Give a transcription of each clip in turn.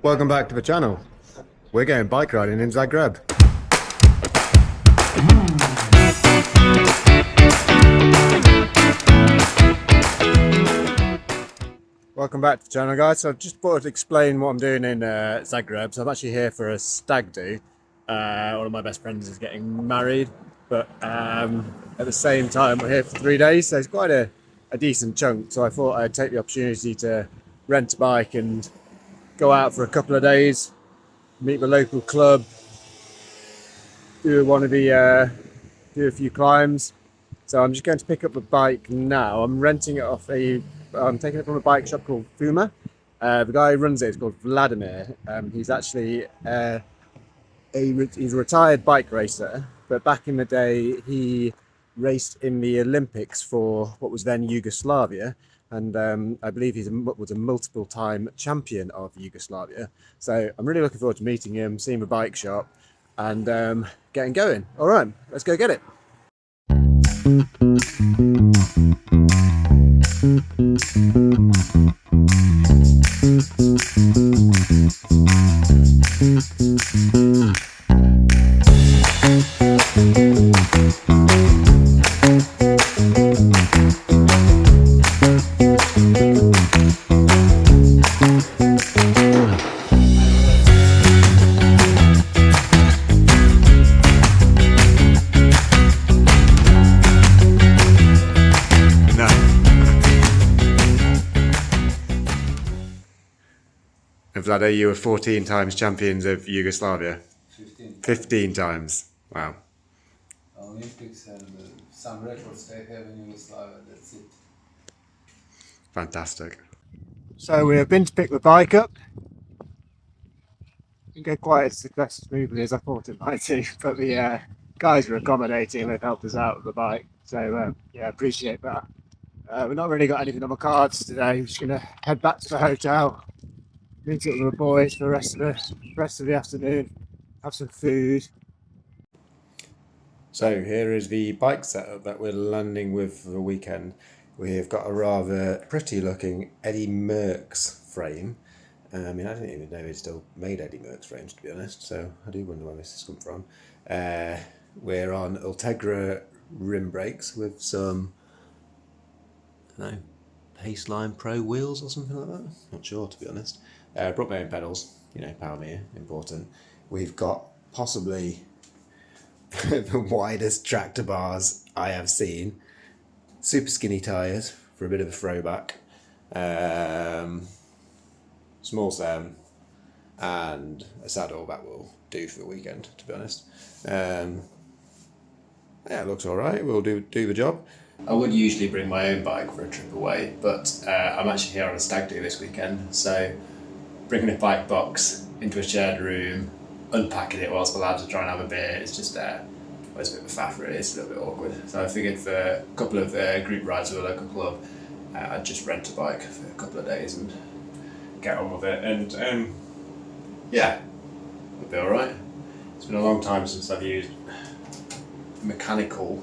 Welcome back to the channel. We're going bike riding in Zagreb. Welcome back to the channel, guys. So I've just thought to explain what I'm doing in Zagreb. So I'm actually here for a stag do. One of my best friends is getting married, but at the same time we're here for 3 days, so it's quite a decent chunk. So I thought I'd take the opportunity to rent a bike and go out for a couple of days, meet the local club, do a few climbs. So I'm just going to pick up the bike now. I'm renting it off I'm taking it from a bike shop called Fuma. The guy who runs it is called Vladimir. He's actually he's a retired bike racer, but back in the day he raced in the Olympics for what was then Yugoslavia, and I believe he was a multiple time champion of Yugoslavia. So I'm really looking forward to meeting him, seeing the bike shop, and getting going. All right, let's go get it. And Vlado, you were 14 times champions of Yugoslavia. 15. 15 times. Wow. Olympics and some records they have in Yugoslavia, that's it. Fantastic. So we have been to pick the bike up. Didn't go quite as smoothly as I thought it might do, but the guys were accommodating and they've helped us out with the bike. So yeah, appreciate that. We've not really got anything on the cards today. We're just going to head back to the hotel, meet up with the boys for the rest of the afternoon, have some food. So here is the bike setup that we're landing with for the weekend. We've got a rather pretty looking Eddie Merckx frame. I mean, I didn't even know he still made Eddie Merckx frames, to be honest, so I do wonder where this has come from. We're on Ultegra rim brakes with some, I don't know, Paceline Pro wheels or something like that. Not sure, to be honest. Brought my own pedals, power meter, important. We've got possibly the widest tractor bars I have seen. Super skinny tyres for a bit of a throwback. Small stem and a saddle that will do for the weekend, to be honest. Yeah, it looks alright. We'll do the job. I would usually bring my own bike for a trip away, but I'm actually here on a stag do this weekend, so bringing a bike box into a shared room, unpacking it whilst the lads are trying to have a beer, it's just it's a bit of a faff really, it's a little bit awkward. So I figured for a couple of group rides with a local club, I'd just rent a bike for a couple of days and get on with it, and yeah, it'll be alright. It's been a long time since I've used mechanical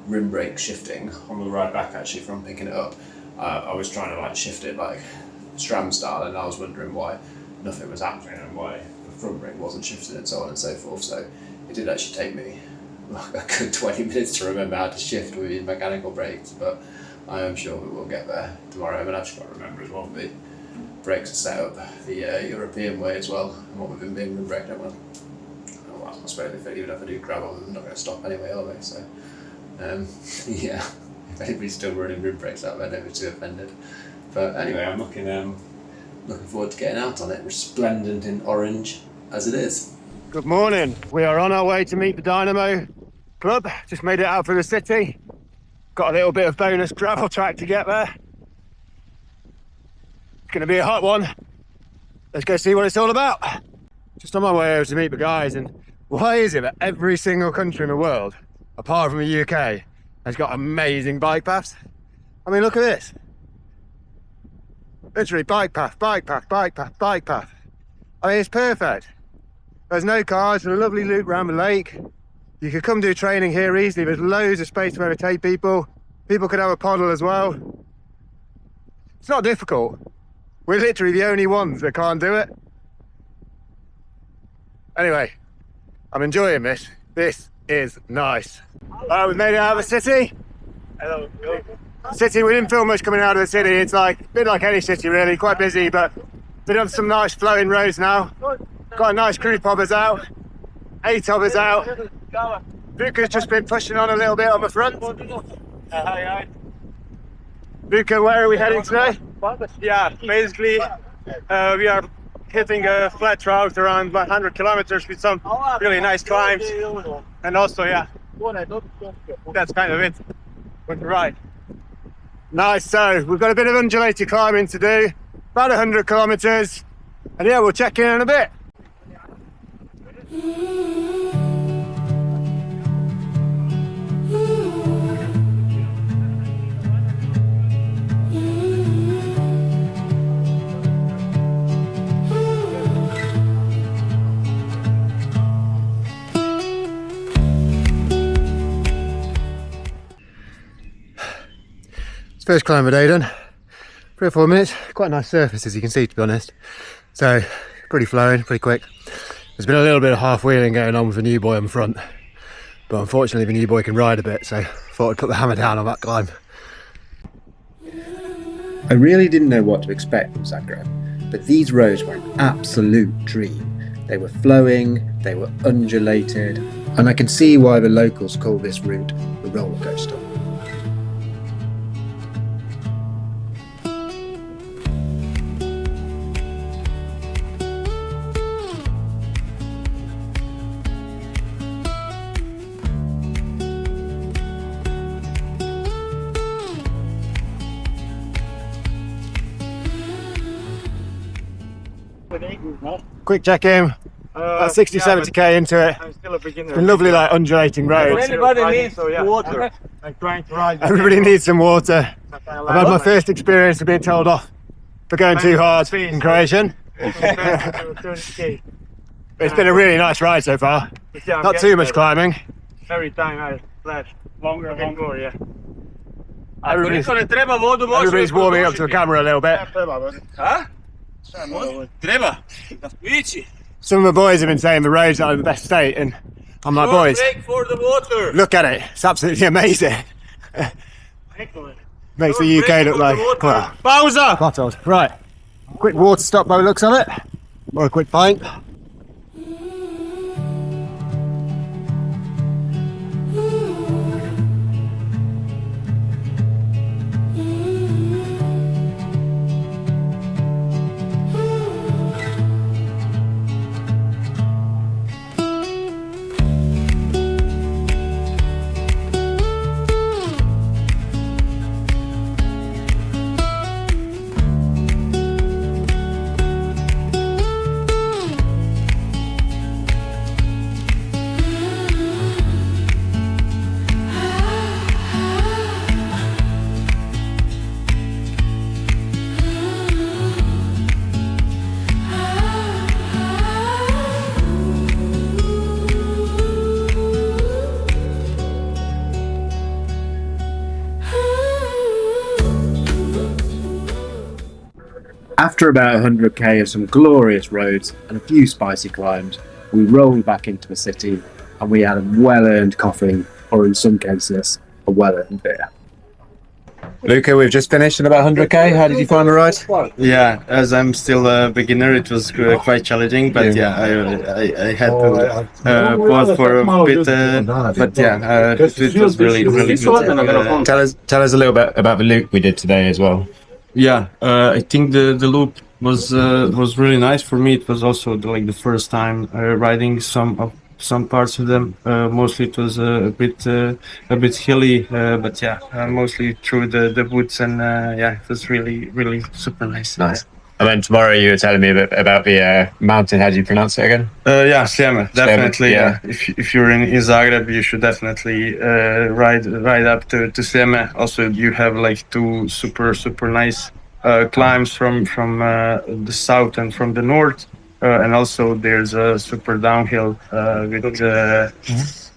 rim brake shifting on the ride back actually from picking it up. I was trying to shift it like SRAM style, and I was wondering why nothing was happening and why the front brake wasn't shifting and so on and so forth. So it did actually take me like a good 20 minutes to remember how to shift with these mechanical brakes, but I am sure we will get there tomorrow. I mean, I've just got to remember as well, the brakes are set up the European way as well, and what we've been being rim braked on. Well, I suppose even if I do gravel, they're not going to stop anyway, are they? So yeah, if anybody's still running rim brakes out there, don't be too offended. But anyway, I'm looking forward to getting out on it, resplendent in orange as it is. Good morning. We are on our way to meet the Dynamo Club. Just made it out for the city. Got a little bit of bonus gravel track to get there. It's going to be a hot one. Let's go see what it's all about. Just on my way over to meet the guys, and why is it that every single country in the world, apart from the UK, has got amazing bike paths? I mean, look at this. Literally bike path, bike path, bike path, bike path. I mean, it's perfect. There's no cars, there's a lovely loop around the lake. You could come do training here easily. There's loads of space to overtake people. People could have a paddle as well. It's not difficult. We're literally the only ones that can't do it. Anyway, I'm enjoying this. This is nice. We made it out of the city. Hello. City, we didn't feel much coming out of the city. It's like a bit like any city really, quite busy, but been on some nice flowing roads now. Got a nice group of us out, 8 of us out. Luca's just been pushing on a little bit on the front. Hi. Luca, where are we heading today? Yeah, basically we are hitting a flat route around 100 kilometers with some really nice climbs. And also, yeah, that's kind of it with the ride. Nice, so we've got a bit of undulated climbing to do, about 100 kilometers. And yeah, we'll check in a bit. First climb of the day done, 3 or 4 minutes, quite a nice surface as you can see, to be honest. So pretty flowing, pretty quick. There's been a little bit of half wheeling going on with the new boy on front, but unfortunately the new boy can ride a bit, so thought I'd put the hammer down on that climb. I really didn't know what to expect from Zagreb, but these roads were an absolute dream. They were flowing, they were undulated, and I can see why the locals call this route the roller coaster. Quick check-in, about 60-70k into it. I'm still a beginner. It's been lovely, like undulating roads. Anybody needs water. I'm trying to ride. Everybody needs some water. I've had my first experience of being told off for going too hard in Croatian. It's been a really nice ride so far. Not too much climbing. Every time I splash longer and more, yeah. Everybody's warming up to the camera a little bit. Huh? Some of the boys have been saying the roads are in the best state, and I'm like, boys, For the water. look at it. It's absolutely amazing. Makes the UK look like Pausa! bottled. Right, quick water stop by the looks of it, or a quick pint. After about 100k of some glorious roads and a few spicy climbs, we rolled back into the city and we had a well-earned coffee, or in some cases, a well-earned beer. Luca, we've just finished in about 100k. How did you find the ride? Yeah, as I'm still a beginner, it was quite challenging, but yeah, I had to pause for a bit, but yeah, it was really good. Tell us a little bit about the loop we did today as well. Yeah, I think the loop was really nice for me. It was also the first time riding some parts of them. Mostly it was a bit hilly, but yeah, mostly through the woods, and yeah, it was really super nice. Nice. And then tomorrow you were telling me a bit about the mountain. How do you pronounce it again? Yeah, Sljeme, definitely. Yeah. If you're in Zagreb, you should definitely ride up to Sljeme. Also, you have like 2 super nice climbs from the south and from the north, and also there's a super downhill with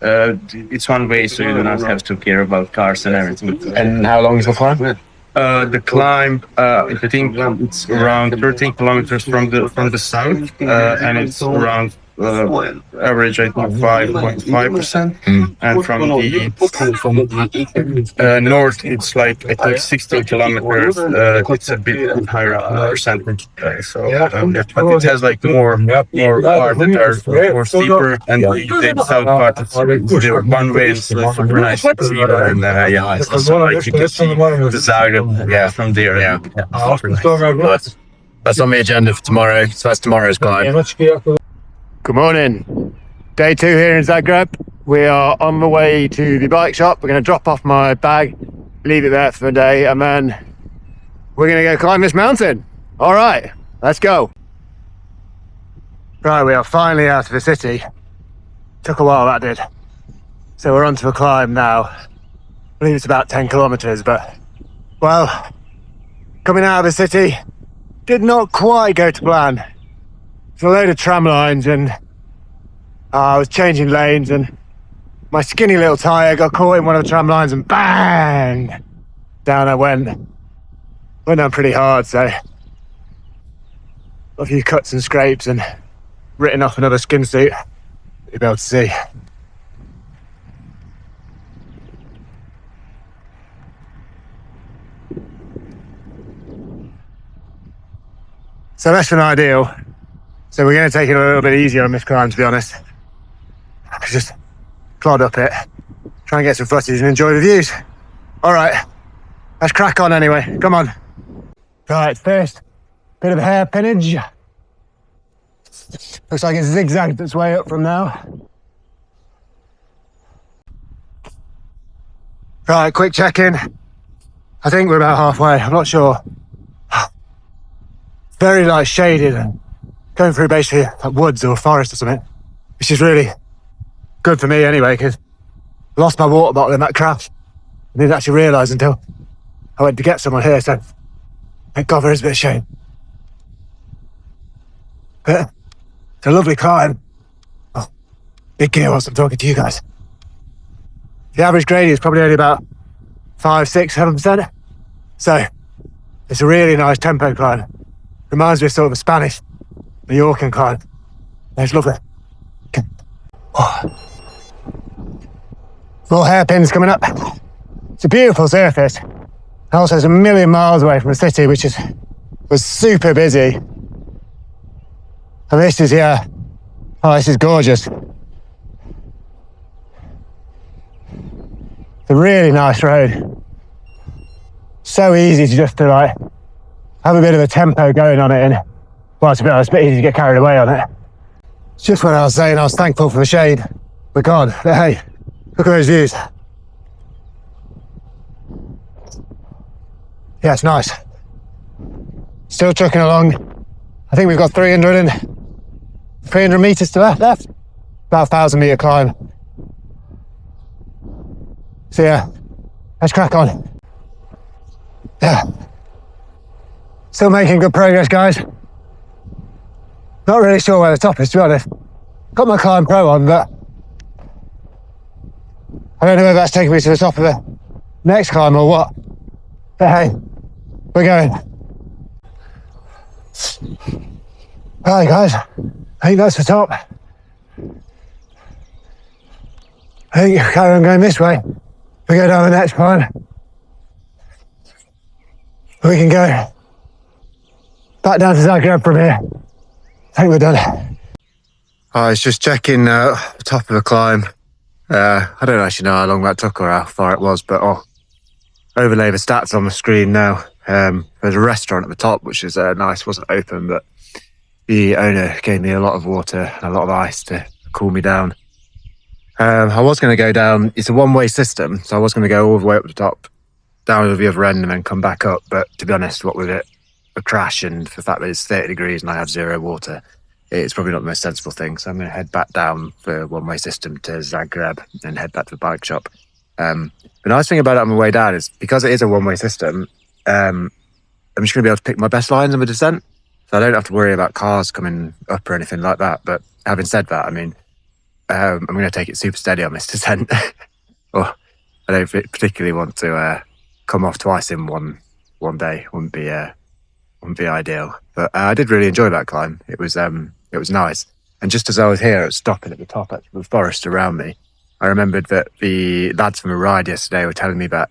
it's one way, so you do not have to care about cars and everything. And how long is the climb? The climb, I think it's around 13 kilometers from the south, and it's around average I think 5.5%, and from the north it's like I think 16 kilometers. It's a bit higher percentage. But it has like more part that are more steeper, and the south part is the one way is super nice to see. And it's also like you can see the Zagreb from there. Yeah. Super nice. That's on the agenda for tomorrow, so that's tomorrow's climb. Good morning. Day 2 here in Zagreb. We are on the way to the bike shop. We're going to drop off my bag, leave it there for the day, and then we're going to go climb this mountain. All right, let's go. Right, we are finally out of the city. Took a while, that did. So we're onto a climb now. I believe it's about 10 kilometers, but, well, coming out of the city did not quite go to plan. There's a load of tram lines, and I was changing lanes, and my skinny little tyre got caught in one of the tram lines, and bang! Down I went. Went down pretty hard, so a few cuts and scrapes, and written off another skin suit. You'll be able to see. So less than ideal. So we're going to take it a little bit easier on this climb, to be honest. Just plod up it, try and get some footage and enjoy the views. All right, let's crack on anyway. Come on. Right, first bit of hairpinage. Looks like it's zigzagged its way up from now. Right, quick check-in. I think we're about halfway, I'm not sure. Very like shaded and going through basically like woods or forest or something, which is really good for me anyway, because I lost my water bottle in that crash. I didn't actually realise until I went to get someone here, so thank God there is a bit of shade. But it's a lovely climb. Oh, big gear whilst I'm talking to you guys. The average grade is probably only about 5, 6, 7%. So it's a really nice tempo climb. Reminds me of sort of a Spanish Mallorcan climb. It's lovely. Okay. Oh. More hairpins coming up. It's a beautiful surface. Also, it's a million miles away from the city, which was super busy. And this is, yeah, oh, this is gorgeous. It's a really nice road. So easy to just like have a bit of a tempo going on it, and well, to be honest, it's a bit easy to get carried away on it. It's just what I was saying, I was thankful for the shade. But God, hey, look at those views. Yeah, it's nice. Still trucking along. I think we've got 300 meters to left. About 1,000 meter climb. So yeah, let's crack on. Yeah. Still making good progress, guys. Not really sure where the top is, to be honest. Got my Climb Pro on, but I don't know whether that's taking me to the top of the next climb or what. But hey, we're going. Alright guys, I think that's the top. I think carry on going this way. We go down the next climb. We can go back down to Zagreb from here. I think we're done. I was just checking the top of the climb. I don't actually know how long that took or how far it was, but I'll overlay the stats on the screen now. There's a restaurant at the top, which is nice. It wasn't open, but the owner gave me a lot of water and a lot of ice to cool me down. I was going to go down. It's a one-way system, so I was going to go all the way up to the top, down to the other end, and then come back up. But to be honest, what with it, a crash and the fact that it's 30 degrees and I have zero water, it's probably not the most sensible thing. So I'm going to head back down the one-way system to Zagreb and head back to the bike shop. The nice thing about it on the way down is because it is a one-way system, I'm just going to be able to pick my best lines on the descent. So I don't have to worry about cars coming up or anything like that. But having said that, I mean, I'm going to take it super steady on this descent. Or I don't particularly want to come off twice in one day. Wouldn't be ideal. But I did really enjoy that climb. It was nice. And just as I was here, I was stopping at the top of the forest around me. I remembered that the lads from a ride yesterday were telling me that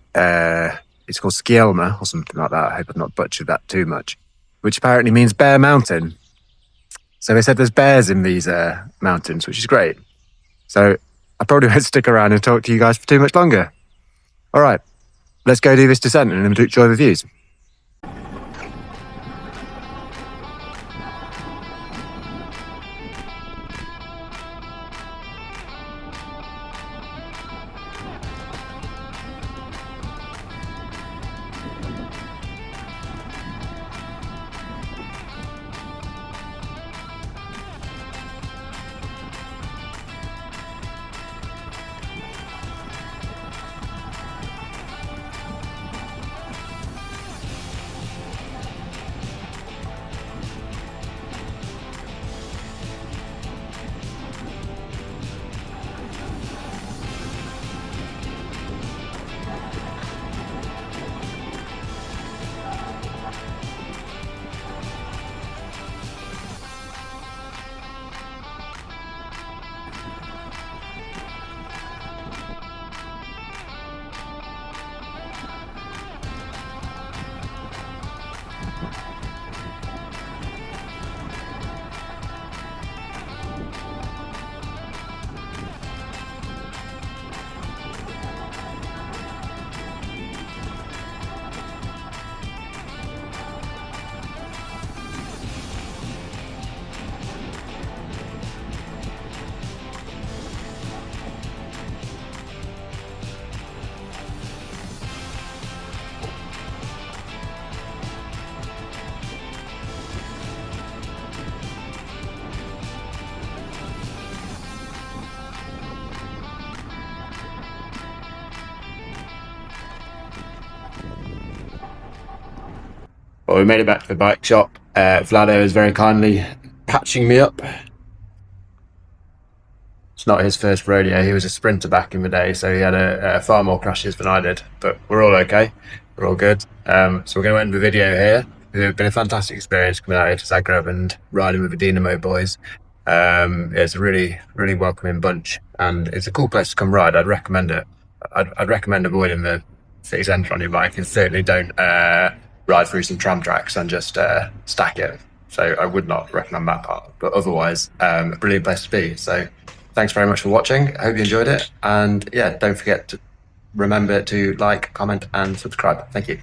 it's called Sljeme or something like that. I hope I've not butchered that too much, which apparently means bear mountain. So they said there's bears in these mountains, which is great. So I probably won't stick around and talk to you guys for too much longer. All right, let's go do this descent and enjoy the views. Well, we made it back to the bike shop. Vlado is very kindly patching me up. It's not his first rodeo. He was a sprinter back in the day, so he had far more crashes than I did. But we're all okay. We're all good. So we're going to end the video here. It's been a fantastic experience coming out here to Zagreb and riding with the Dynamo boys. It's a really, really welcoming bunch, and it's a cool place to come ride. I'd recommend it. I'd recommend avoiding the city centre on your bike, and certainly don't ride through some tram tracks and just stack it. So I would not recommend that part. But otherwise, a brilliant place to be. So thanks very much for watching. I hope you enjoyed it. And yeah, don't forget to remember to like, comment, and subscribe. Thank you.